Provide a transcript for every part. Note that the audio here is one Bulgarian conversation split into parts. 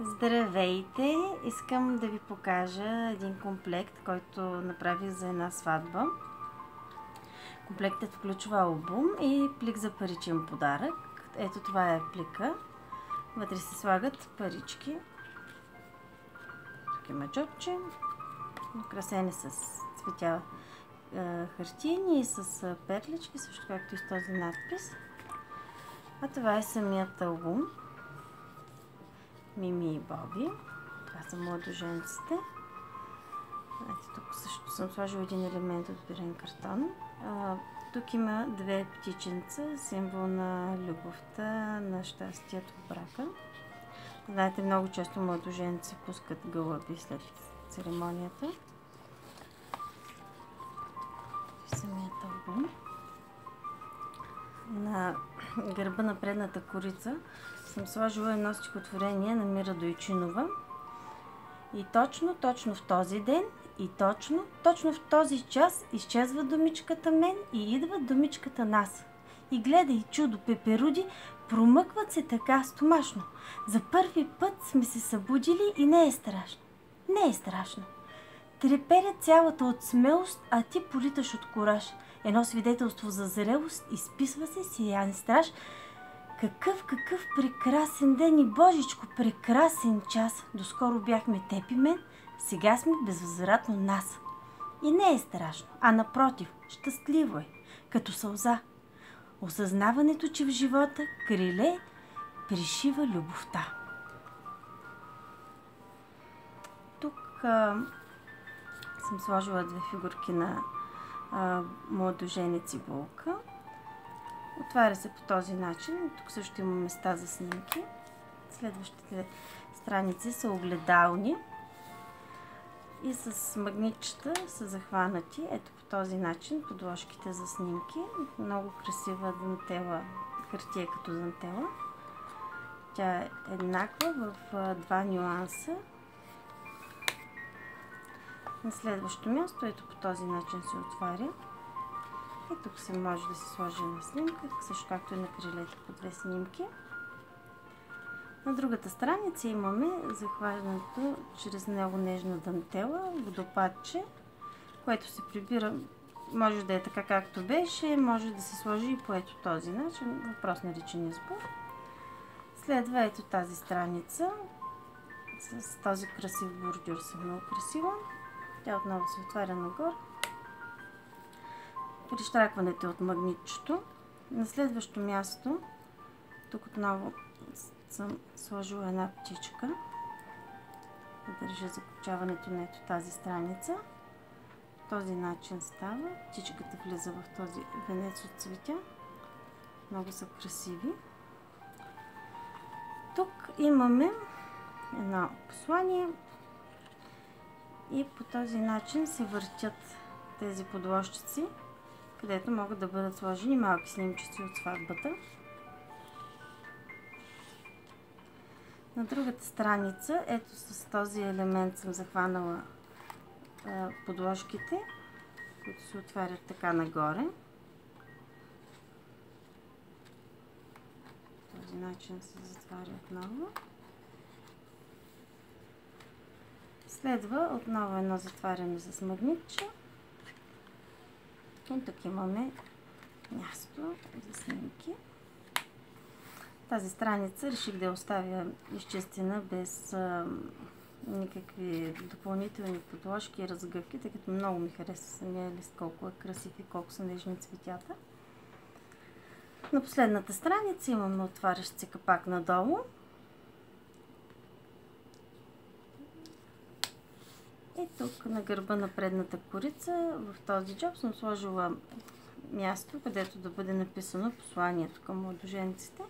Здравейте! Искам да ви покажа един комплект, който направих за една сватба. Комплектът включва албум и плик за паричен подарък. Ето това е плика. Вътре се слагат парички. Тук има джобче. Украсени с цветя хартиени и с перлички, също както и с този надпис. А това е самият албум. Мими и Боби. Това са младоженците. Ето тук също съм сложила един елемент от бирен картон. Тук има две птиченца, символ на любовта, на щастието в брака. Знаете, много често младоженци пускат гълъби след церемонията. Самият албум. На гърба на предната корица съм сложила едно стихотворение на Мира Дойчинова. И точно в този ден и точно в този час изчезва думичката мен и идва думичката нас. И гледай, чудо, пеперуди промъкват се така стомашно. За първи път сме се събудили и не е страшно. Не е страшно. Треперя цялата от смелост, а ти политаш от кураж. Едно свидетелство за зрелост, изписва се сиян страж. Какъв прекрасен ден и божичко прекрасен час. Доскоро бяхме теб и мен, сега сме безвъзвратно нас. И не е страшно, а напротив, щастливо е, като сълза. Осъзнаването, че в живота криле пришива любовта. Тук съм сложила две фигурки на младоженец и булка. Отваря се по този начин. Тук също има места за снимки. Следващите страници са огледални и с магнитчета са захванати. Ето по този начин подложките за снимки. Много красива дантела, хартия като дантела. Тя е еднаква в два нюанса. На следващото място, ето по този начин се отваря. И тук се може да се сложи на снимка, също както и на крилето по две снимки. На другата страница имаме захващането чрез много нежна дантела, водопадче, което се прибира, може да е така както беше, може да се сложи и по ето този начин, въпрос на личен избор. Следва ето тази страница с този красив бордюр, са много красива. Тя отново се отваря нагоре. Прищракването е от магнитчето. На следващо място, тук отново съм сложила една птичка да държа закопчаването на ето тази страница. По този начин става. Птичката влиза в този венец от цветя. Много са красиви. Тук имаме едно послание и по този начин се въртят тези подложчици, където могат да бъдат сложени малки снимчици от сватбата. На другата страница, ето с този елемент съм захванала подложките, които се отварят така нагоре. По този начин се затваря отново. Следва отново едно затваряне с магнитче. И тук имаме място за снимки. Тази страница реших да я оставя изчистена без никакви допълнителни подложки и разгъвки, тъй като много ми хареса самия лист, колко е красив и колко са нежни цветята. На последната страница имаме отварящ се капак надолу. И тук на гърба на предната корица в този джоб съм сложила място, където да бъде написано посланието към младоженците.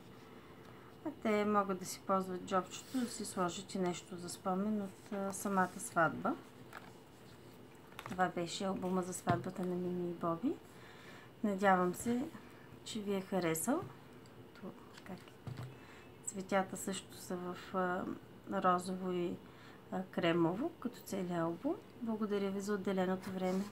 А те могат да си ползват джобчето, да си сложат и нещо за спомен от самата сватба. Това беше албума за сватбата на Мими и Боби. Надявам се, че ви е харесал. Цветята също са в розово и кремово, като целият албум. Благодаря ви за отделеното време.